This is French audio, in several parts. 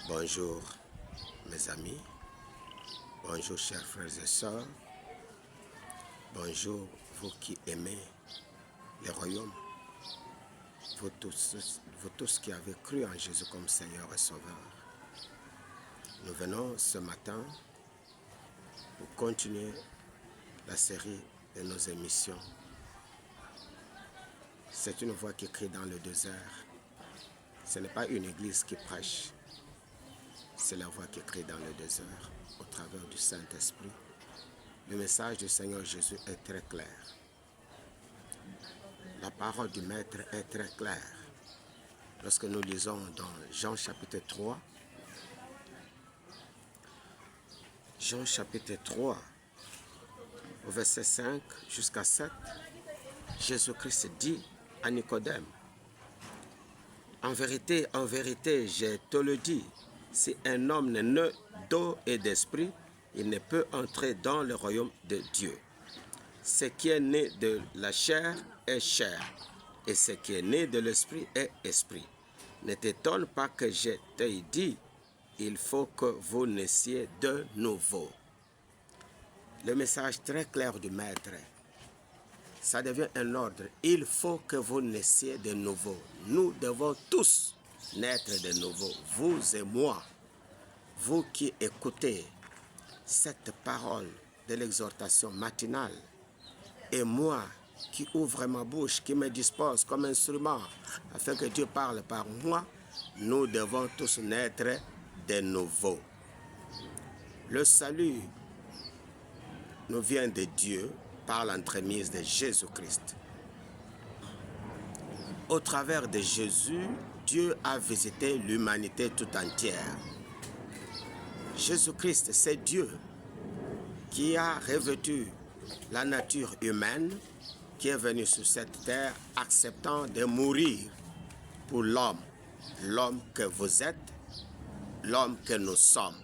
Bonjour mes amis, bonjour chers frères et sœurs, bonjour vous qui aimez les royaumes, vous tous qui avez cru en Jésus comme Seigneur et Sauveur. Nous venons ce matin pour continuer la série de nos émissions. C'est une voix qui crie dans le désert. Ce n'est pas une église qui prêche. C'est la voix qui crie dans le désert au travers du Saint-Esprit. Le message du Seigneur Jésus est très clair. La parole du Maître est très claire. Lorsque nous lisons dans Jean chapitre 3, Jean chapitre 3, au verset 5 jusqu'à 7, Jésus-Christ dit à Nicodème, en vérité, je te le dis, si un homme n'est né d'eau et d'esprit, il ne peut entrer dans le royaume de Dieu. Ce qui est né de la chair est chair, et ce qui est né de l'esprit est esprit. Ne t'étonne pas que je t'ai dit, il faut que vous naissiez de nouveau. Le message très clair du Maître, ça devient un ordre. Il faut que vous naissiez de nouveau. Nous devons tous naître de nouveau, vous et moi. Vous qui écoutez cette parole de l'exhortation matinale, et moi qui ouvre ma bouche, qui me dispose comme instrument, afin que Dieu parle par moi, nous devons tous naître de nouveau. Le salut nous vient de Dieu par l'entremise de Jésus-Christ. Au travers de Jésus, Dieu a visité l'humanité tout entière. Jésus-Christ, c'est Dieu qui a revêtu la nature humaine, qui est venu sur cette terre acceptant de mourir pour l'homme, l'homme que vous êtes, l'homme que nous sommes,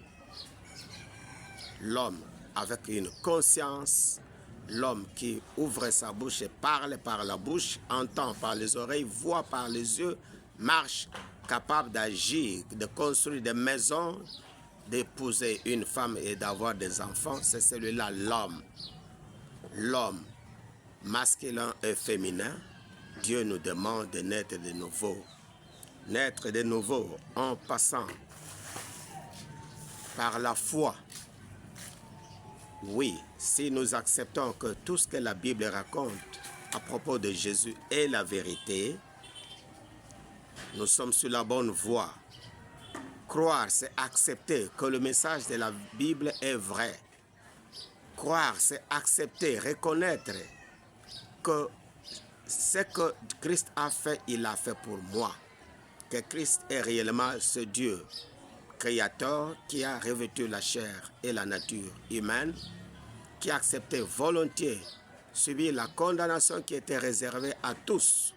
l'homme avec une conscience, l'homme qui ouvre sa bouche et parle par la bouche, entend par les oreilles, voit par les yeux, marche, capable d'agir, de construire des maisons, d'épouser une femme et d'avoir des enfants, c'est celui-là l'homme. L'homme masculin et féminin, Dieu nous demande de naître de nouveau. Naître de nouveau en passant par la foi. Oui, si nous acceptons que tout ce que la Bible raconte à propos de Jésus est la vérité, nous sommes sur la bonne voie. Croire, c'est accepter que le message de la Bible est vrai. Croire, c'est accepter, reconnaître que ce que Christ a fait, il l'a fait pour moi. Que Christ est réellement ce Dieu créateur qui a revêtu la chair et la nature humaine, qui a accepté volontiers subir la condamnation qui était réservée à tous,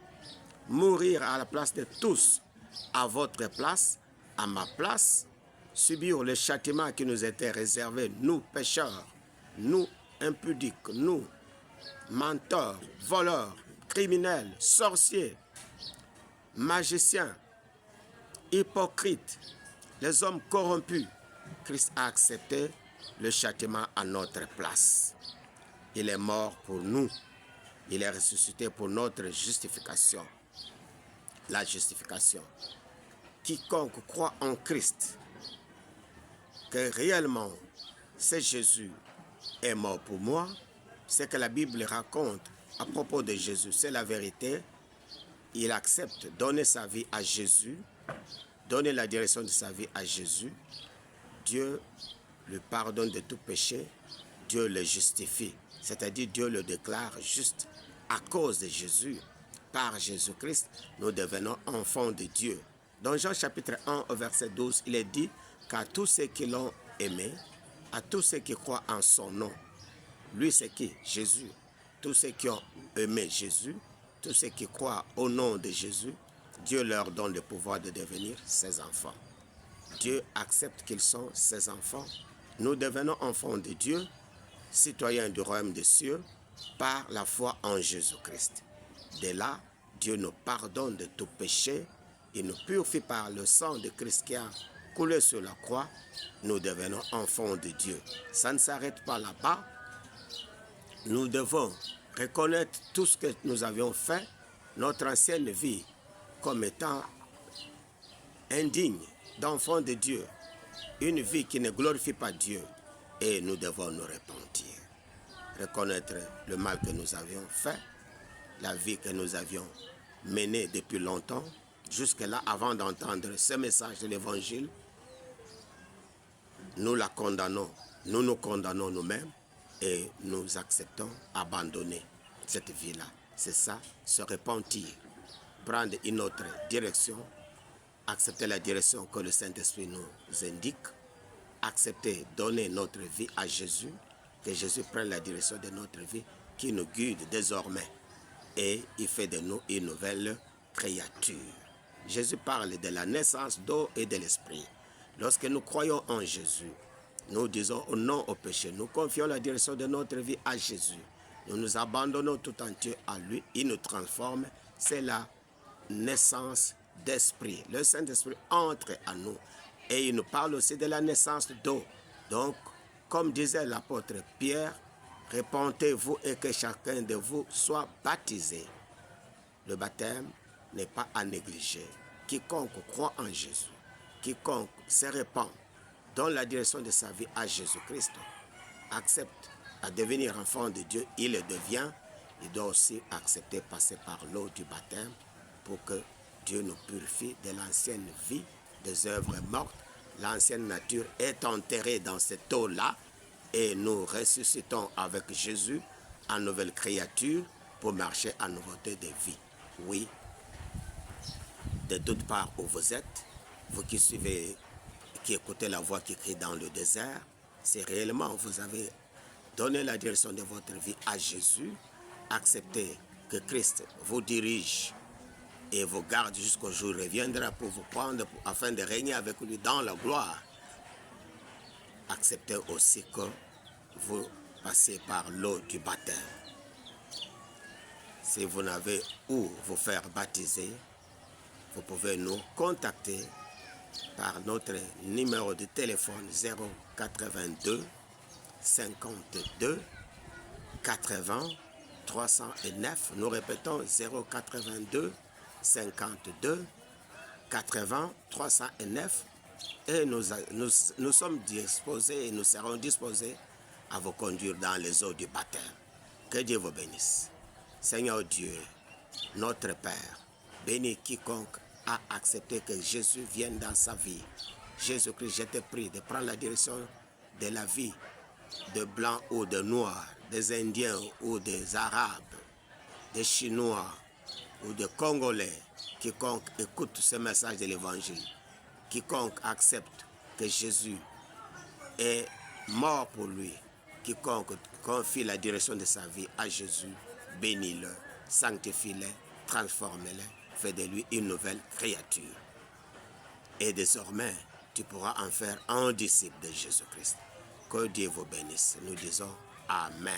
mourir à la place de tous, à votre place, à ma place, subir le châtiment qui nous était réservé, nous pécheurs, nous impudiques, nous menteurs, voleurs, criminels, sorciers, magiciens, hypocrites, les hommes corrompus. Christ a accepté le châtiment à notre place. Il est mort pour nous. Il est ressuscité pour notre justification. La justification. Quiconque croit en Christ, que réellement c'est Jésus est mort pour moi, ce que la Bible raconte à propos de Jésus, c'est la vérité. Il accepte de donner sa vie à Jésus, donner la direction de sa vie à Jésus. Dieu lui pardonne de tout péché, Dieu le justifie, c'est-à-dire Dieu le déclare juste à cause de Jésus. Par Jésus-Christ, nous devenons enfants de Dieu. Dans Jean chapitre 1, au verset 12, il est dit qu'à tous ceux qui l'ont aimé, à tous ceux qui croient en son nom, lui c'est qui? Jésus. Tous ceux qui ont aimé Jésus, tous ceux qui croient au nom de Jésus, Dieu leur donne le pouvoir de devenir ses enfants. Dieu accepte qu'ils sont ses enfants. Nous devenons enfants de Dieu, citoyens du royaume des cieux, par la foi en Jésus-Christ. De là, Dieu nous pardonne de tout péché. Il nous purifie par le sang de Christ qui a coulé sur la croix, nous devenons enfants de Dieu. Ça ne s'arrête pas là-bas. Nous devons reconnaître tout ce que nous avions fait, notre ancienne vie, comme étant indigne d'enfants de Dieu, une vie qui ne glorifie pas Dieu, et nous devons nous repentir, reconnaître le mal que nous avions fait, la vie que nous avions menée depuis longtemps, jusque-là, avant d'entendre ce message de l'Évangile. Nous la condamnons, nous nous condamnons nous-mêmes et nous acceptons abandonner cette vie-là. C'est ça, se repentir, prendre une autre direction, accepter la direction que le Saint-Esprit nous indique, accepter, donner notre vie à Jésus, que Jésus prenne la direction de notre vie, qui nous guide désormais et il fait de nous une nouvelle créature. Jésus parle de la naissance d'eau et de l'Esprit. Lorsque nous croyons en Jésus, nous disons non au péché, nous confions la direction de notre vie à Jésus. Nous nous abandonnons tout entier à lui, il nous transforme. C'est la naissance d'esprit. Le Saint-Esprit entre à nous et il nous parle aussi de la naissance d'eau. Donc, comme disait l'apôtre Pierre, repentez-vous et que chacun de vous soit baptisé. Le baptême n'est pas à négliger. Quiconque croit en Jésus, quiconque se répand, donne la direction de sa vie à Jésus-Christ, accepte à devenir enfant de Dieu, il le devient, il doit aussi accepter passer par l'eau du baptême pour que Dieu nous purifie de l'ancienne vie, des œuvres mortes. L'ancienne nature est enterrée dans cette eau-là et nous ressuscitons avec Jésus en nouvelle créature pour marcher en nouveauté de vie. Oui, de toute part où vous êtes, vous qui suivez, qui écoutez la voix qui crie dans le désert, si réellement vous avez donné la direction de votre vie à Jésus, acceptez que Christ vous dirige et vous garde jusqu'au jour où il reviendra pour vous prendre afin de régner avec lui dans la gloire. Acceptez aussi que vous passez par l'eau du baptême. Si vous n'avez où vous faire baptiser, vous pouvez nous contacter par notre numéro de téléphone 082 52 80 309. Nous répétons 082 52 80 309 et nous sommes disposés et nous serons disposés à vous conduire dans les eaux du baptême. Que Dieu vous bénisse. Seigneur Dieu, notre Père, bénis quiconque a accepté que Jésus vienne dans sa vie. Jésus-Christ, je te prie de prendre la direction de la vie de blancs ou de noirs, des Indiens ou des Arabes, des Chinois ou des Congolais. Quiconque écoute ce message de l'Évangile, quiconque accepte que Jésus est mort pour lui, quiconque confie la direction de sa vie à Jésus, bénis-le, sanctifie-le, transforme-le, fais de lui une nouvelle créature. Et désormais, tu pourras en faire un disciple de Jésus-Christ. Que Dieu vous bénisse. Nous disons Amen.